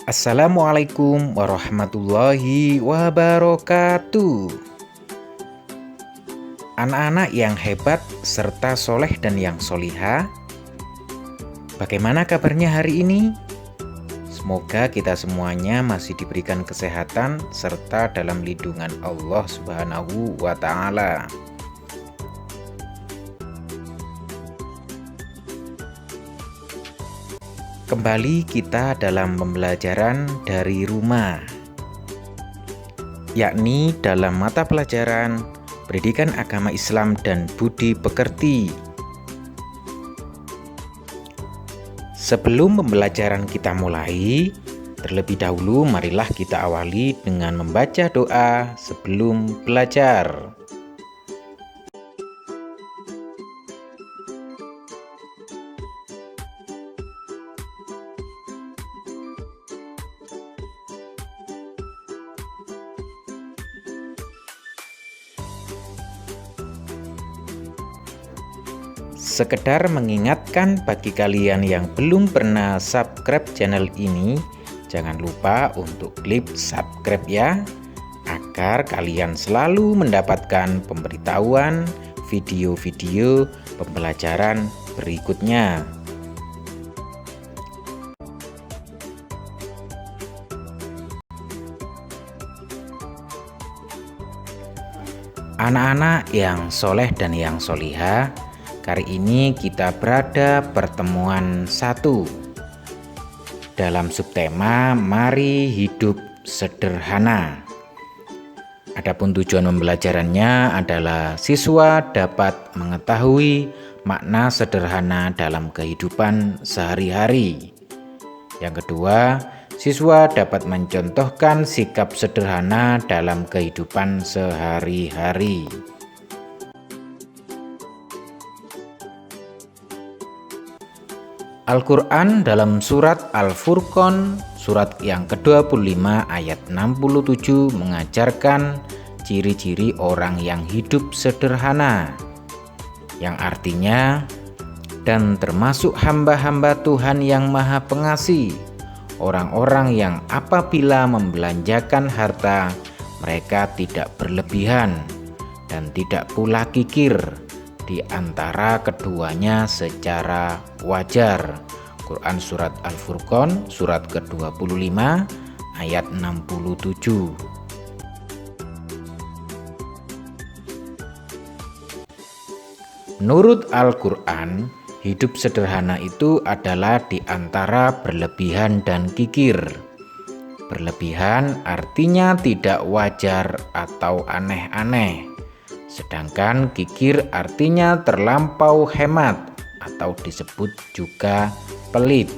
Assalamualaikum warahmatullahi wabarakatuh. Anak-anak yang hebat serta soleh dan yang soliha, bagaimana kabarnya hari ini? Semoga kita semuanya masih diberikan kesehatan serta dalam lindungan Allah Subhanahu wa Ta'ala. Kembali kita dalam pembelajaran dari rumah, yakni dalam mata pelajaran Pendidikan Agama Islam dan Budi Pekerti. Sebelum pembelajaran kita mulai, terlebih dahulu marilah kita awali dengan membaca doa sebelum belajar. Sekedar mengingatkan bagi kalian yang belum pernah subscribe channel ini, jangan lupa untuk klik subscribe ya, agar kalian selalu mendapatkan pemberitahuan video-video pembelajaran berikutnya. Anak-anak yang soleh dan yang solihah, kali ini kita berada pertemuan 1 dalam subtema Mari Hidup Sederhana. Adapun tujuan pembelajarannya adalah siswa dapat mengetahui makna sederhana dalam kehidupan sehari-hari. Yang kedua, siswa dapat mencontohkan sikap sederhana dalam kehidupan sehari-hari. Al-Quran dalam surat Al-Furqan, surat yang ke-25 ayat 67 mengajarkan ciri-ciri orang yang hidup sederhana, yang artinya, dan termasuk hamba-hamba Tuhan yang Maha Pengasih, orang-orang yang apabila membelanjakan harta, mereka tidak berlebihan dan tidak pula kikir di antara keduanya secara wajar. Quran surat Al-Furqan surat ke-25 ayat 67. Menurut Al-Quran, hidup sederhana itu adalah di antara berlebihan dan kikir. Berlebihan artinya tidak wajar atau aneh-aneh. Sedangkan kikir artinya terlampau hemat atau disebut juga pelit.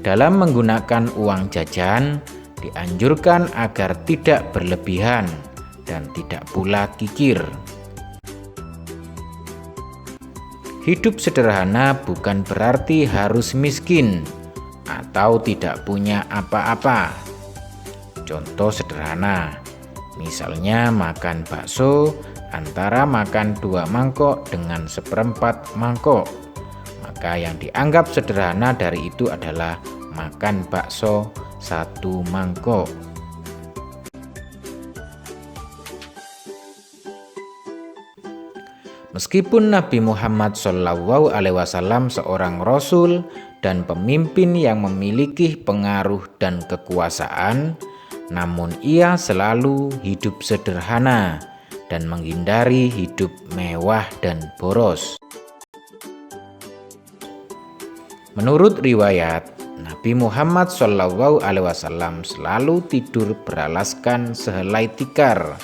Dalam menggunakan uang jajan, dianjurkan agar tidak berlebihan dan tidak pula kikir. Hidup sederhana bukan berarti harus miskin atau tidak punya apa-apa. Contoh sederhana, misalnya makan bakso antara makan 2 mangkok dengan 1/4 mangkok. Maka yang dianggap sederhana dari itu adalah makan bakso 1 mangkok. Meskipun Nabi Muhammad SAW seorang rasul dan pemimpin yang memiliki pengaruh dan kekuasaan, namun ia selalu hidup sederhana dan menghindari hidup mewah dan boros. Menurut riwayat, Nabi Muhammad SAW selalu tidur beralaskan sehelai tikar,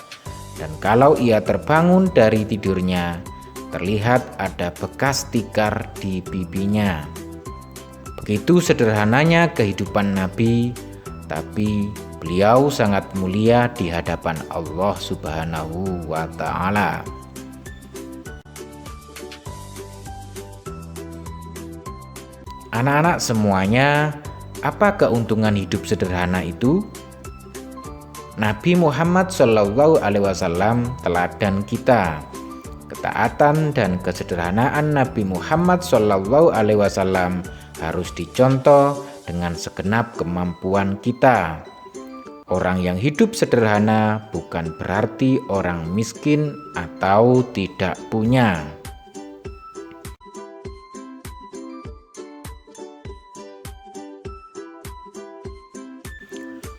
dan kalau ia terbangun dari tidurnya, terlihat ada bekas tikar di pipinya. Begitu sederhananya kehidupan Nabi, tapi beliau sangat mulia di hadapan Allah Subhanahu wa Ta'ala. Anak-anak semuanya, apa keuntungan hidup sederhana itu? Nabi Muhammad SAW teladan kita. Ketaatan dan kesederhanaan Nabi Muhammad SAW harus dicontoh dengan segenap kemampuan kita. Orang yang hidup sederhana bukan berarti orang miskin atau tidak punya.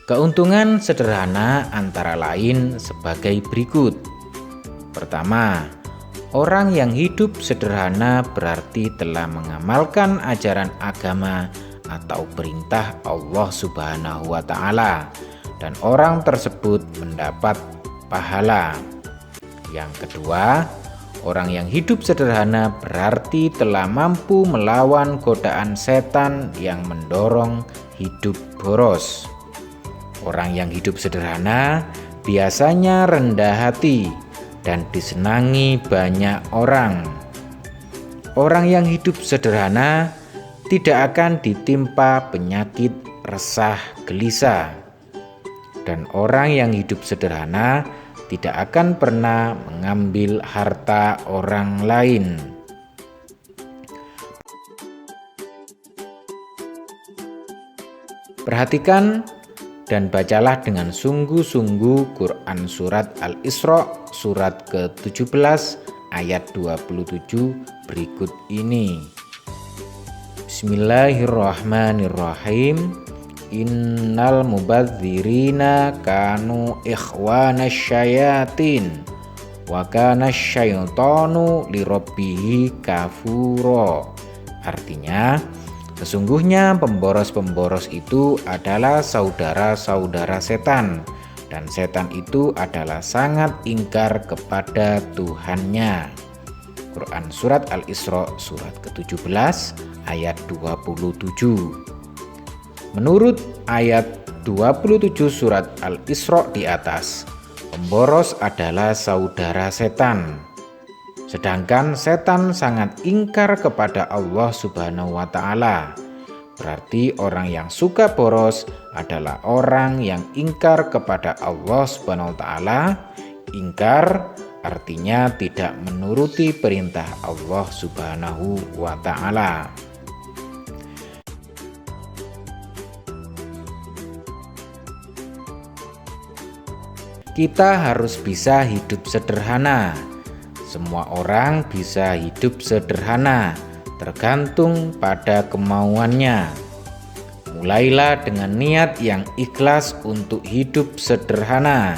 Keuntungan sederhana antara lain sebagai berikut. Pertama, orang yang hidup sederhana berarti telah mengamalkan ajaran agama atau perintah Allah Subhanahu wa Ta'ala, dan orang tersebut mendapat pahala. Yang kedua, orang yang hidup sederhana berarti telah mampu melawan godaan setan yang mendorong hidup boros. Orang yang hidup sederhana biasanya rendah hati dan disenangi banyak orang. Orang yang hidup sederhana tidak akan ditimpa penyakit resah gelisah. Dan orang yang hidup sederhana tidak akan pernah mengambil harta orang lain. Perhatikan dan bacalah dengan sungguh-sungguh Quran Surat Al-Isra surat ke-17 ayat 27 berikut ini. Bismillahirrahmanirrahim. Innal mubadzirina kanu ikhwanasy syayatin wa kana syaitanu lirabbihi kafura. Artinya, sesungguhnya pemboros-pemboros itu adalah saudara-saudara setan, dan setan itu adalah sangat ingkar kepada Tuhannya. Quran Surat Al-Isra surat ke-17 ayat 27. Menurut ayat 27 surat Al-Isra di atas, pemboros adalah saudara setan. Sedangkan setan sangat ingkar kepada Allah Subhanahu wa Ta'ala. Berarti orang yang suka boros adalah orang yang ingkar kepada Allah Subhanahu wa Ta'ala. Ingkar artinya tidak menuruti perintah Allah Subhanahu wa Ta'ala. Kita harus bisa hidup sederhana. Semua orang bisa hidup sederhana, tergantung pada kemauannya. Mulailah dengan niat yang ikhlas untuk hidup sederhana,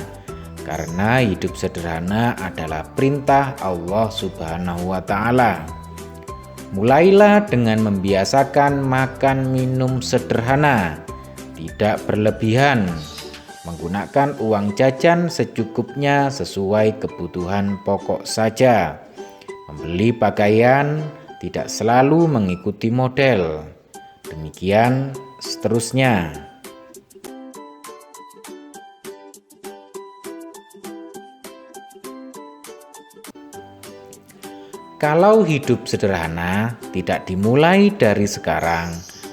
karena hidup sederhana adalah perintah Allah Subhanahu wa Ta'ala. Mulailah dengan membiasakan makan minum sederhana, tidak berlebihan. Menggunakan uang jajan secukupnya sesuai kebutuhan pokok saja. Membeli pakaian tidak selalu mengikuti model. Demikian seterusnya. Kalau hidup sederhana tidak dimulai dari sekarang,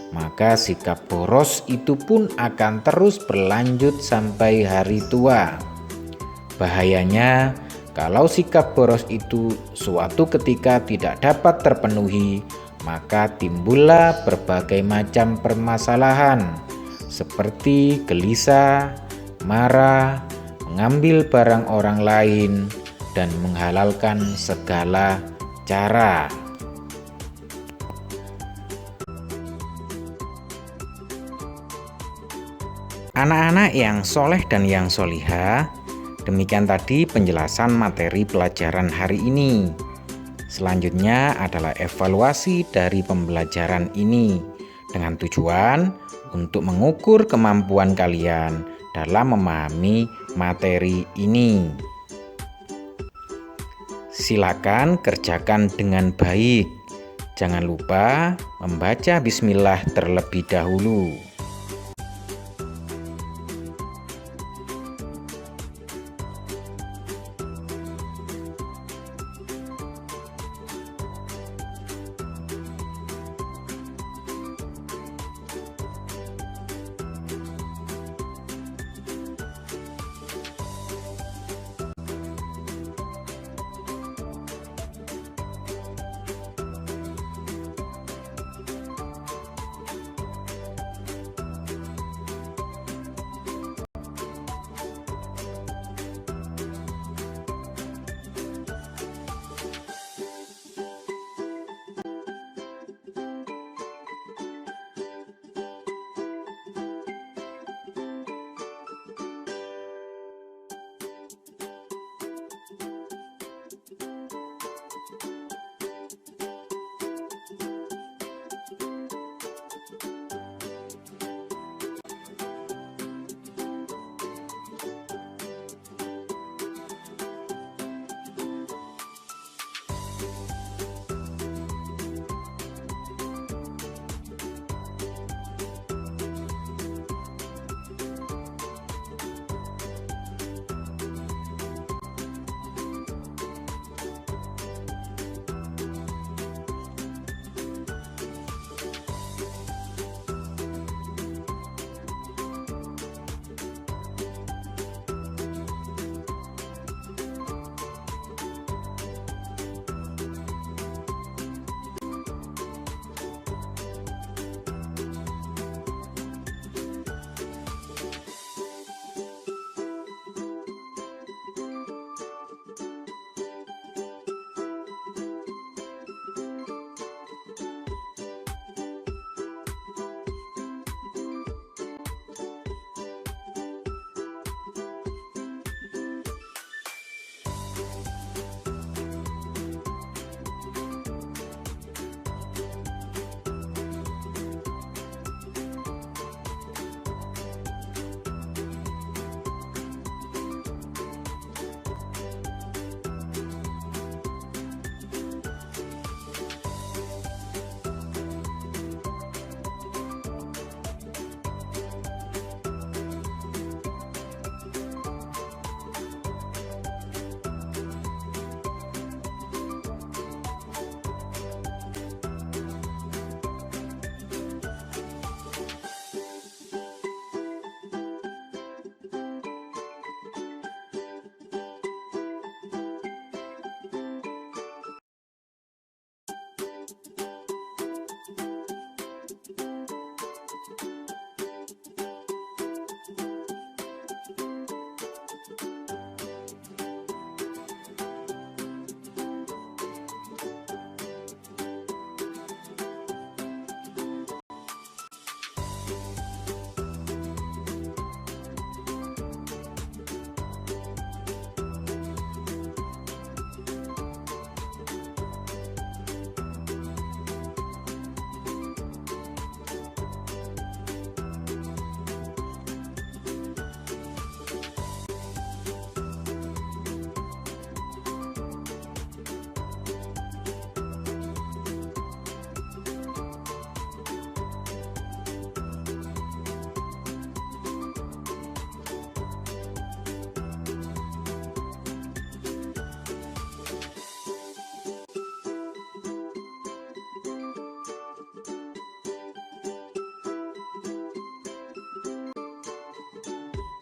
maka sikap boros itu pun akan terus berlanjut sampai hari tua. Bahayanya, kalau sikap boros itu suatu ketika tidak dapat terpenuhi, maka timbullah berbagai macam permasalahan seperti gelisah, marah, mengambil barang orang lain, dan menghalalkan segala cara. Anak-anak yang soleh dan yang solihah, demikian tadi penjelasan materi pelajaran hari ini. Selanjutnya adalah evaluasi dari pembelajaran ini dengan tujuan untuk mengukur kemampuan kalian dalam memahami materi ini. Silakan kerjakan dengan baik. Jangan lupa membaca bismillah terlebih dahulu.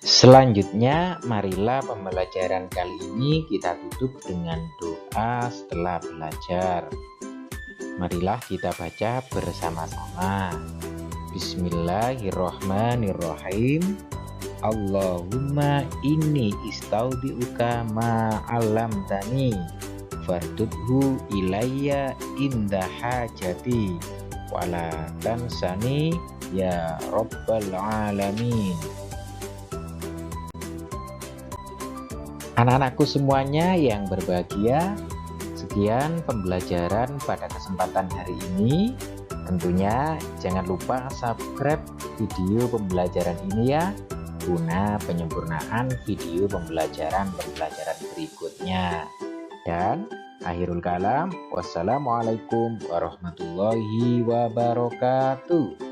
Selanjutnya, marilah pembelajaran kali ini kita tutup dengan doa setelah belajar. Marilah kita baca bersama-sama. Bismillahirrohmanirrohim. Allahumma inni istaudiuka ma'alamtani fardudhu ilayya inda hajati wala tansani ya rabbal alamin. Anak-anakku semuanya yang berbahagia, sekian pembelajaran pada kesempatan hari ini. Tentunya jangan lupa subscribe video pembelajaran ini ya, guna penyempurnaan video pembelajaran berikutnya. Dan akhirul kalam, wassalamualaikum warahmatullahi wabarakatuh.